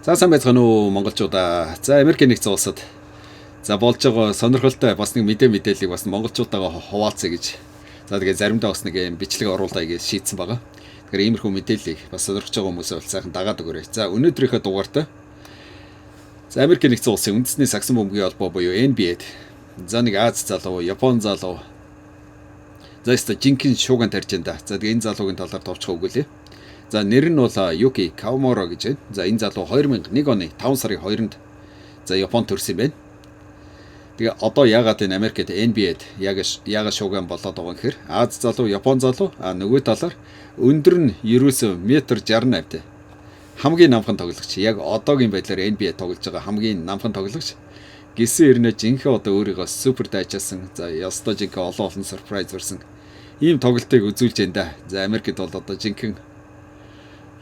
За сайн байцгаана уу монголчуудаа. За Америкийн нэгдсэн улсад за болж байгаа сонирхолтой бас нэг мэдээллийг бас монголчуудаагаа хуваалцъя гэж. За тэгээ заримдаа бас нэг юм бичлэг оруулъя гэж шийдсэн байгаа. Тэгэхээр иймэрхүү мэдээллийг бас сонирхож байгаа хүмүүсээ бол сайхан дагаад өгөөрэй. За өнөөдрийнхөө дугаартай за Америкийн нэгдсэн улсын үндэсний сагсан бөмбөгийн холбоо буюу NBA-д за нэг Аз залуу, Япон залуу за өстө жинхэнэ шууган тарьж энэ. За тэгээ энэ залуугийн талаар товчхон өгүүлье. За нэр нь бол Юки Кавамура гэж байна. За энэ залуу 2001 оны 5 сарын 2-нд за Японд төрсөн юм байна. Тэгээ одоо яагаад энэ Америкт NBA-д яагаад шууган болоод байгаа юм гэхээр Аз залуу, Япон залуу нөгөө талаар өндөр нь ерөөсөө 1.68 м. Хамгийн намхан тоглогч. Яг одоогийн байдлаар NBA тоглож байгаа хамгийн намхан тоглогч. Гисэн ирнэ жинхэнэ одоо өөрийгөө супер дайчаасан. За ястаа жинхэнэ олон surprise версэн. Ийм тоглолтыг үзүүлж энэ да. За Америкт бол одоо жинхэнэ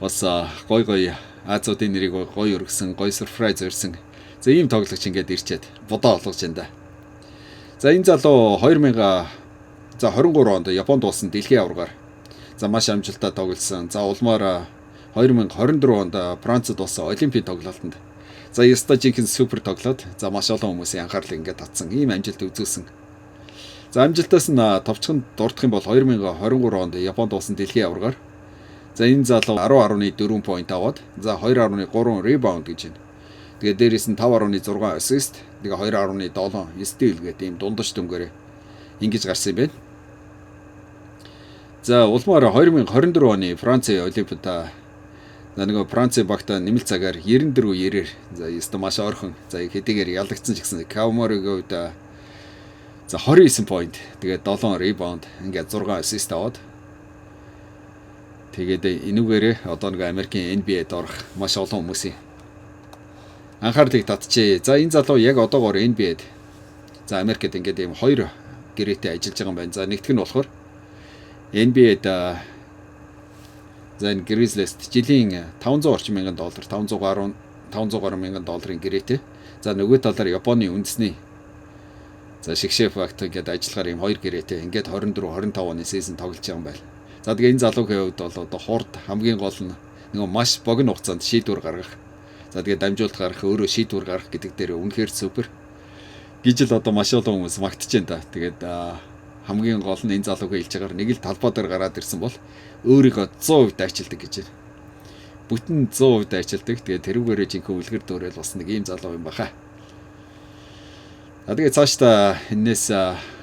бас гой Азуудын нэрийг гой өргөсөн, гой surprise өрсөн. За ийм тоглогч ингээд ирчээд бодоо олгож энэ да. За энэ залуу 2023 онд Японд болсон дэлхийн аваргаар за маш амжилттай тоглосон. За улмаар 2024 онд Францад болсон Олимпийн тоглолтод за яста жинхэнэ супер тоглоод за маш олон хүмүүсийн анхаарлыг ингээд татсан. Ийм амжилт үзүүлсэн. За амжилтаас нь товчхон дурдах юм бол 2023 онд Японд болсон дэлхийн аваргаар за энэ залуу 10.4 point аваад за 2.3 rebound гэж байна. Тэгээ дээрээс нь 5.6 assist, тэгээ 2.7 steal гэдэг ийм дундаж дөнгөөр ингэж гарсан юм байна. За улмаар 2024 оны Францын Олимпиад нөгөө Францын багта нэмэлт цагаар 94-90-ээр за яста маш ойрхон за хэдийгээр ялагдсан ч гэсэн Кавамурагийн үед за 29 point, тэгээ 7 rebound, ингээд 6 assist аваад тэгээд энүүгээрээ одоо нэг Америкийн NBA-д орох маш олон хүмүүсийн анхаарлыг татчихъя. За энэ залуу яг одоогоор NBA-д за Америкт ингээд ийм хоёр гэрээтэй ажиллаж байгаа юм байна. За нэгтгэх нь болохоор NBA-д за энэ Grizzlies-д жилийн $500 орчим мянган доллар, $510 мянган долларын гэрээтэй. За нөгөө талаар Японы үндэсний за шигшээ фактыг гээд ажиллахаар ийм хоёр гэрээтэй ингээд 24-25 оны сизон тоглож байгаа юм байна. За тэгээ энэ залуугийн хувьд бол одоо хурд хамгийн гол нь нэг маш богино хугацаанд шийдвэр гаргах. За тэгээ дамжуулалт гаргах, өөрөө шийдвэр гаргах гэдэг дээр үнэхээр супер. Гэж л одоо маш олон хүмүүс магтж байна та. Тэгээд хамгийн гол нь энэ залуугийн хэлж байгаагаар нэг л талбай дээр гараад ирсэн бол өөрийгөө 100% дайчилдаг гэж байна. Бүтэн 100% дайчилдаг. Тэгээд тэрүүгээрээ жинхэнэ үлгэр дуурайл бас нэг ийм залуу юм баха. Тэгээ цаашдаа энэс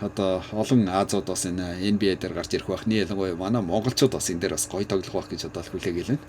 одоо олон Азууд бас энэ NBA дээр гарч ирэх байх. Ялангуяа манай монголчууд бас энэ дээр бас гоё тоглох байх гэж одоо хүлээгээл байна.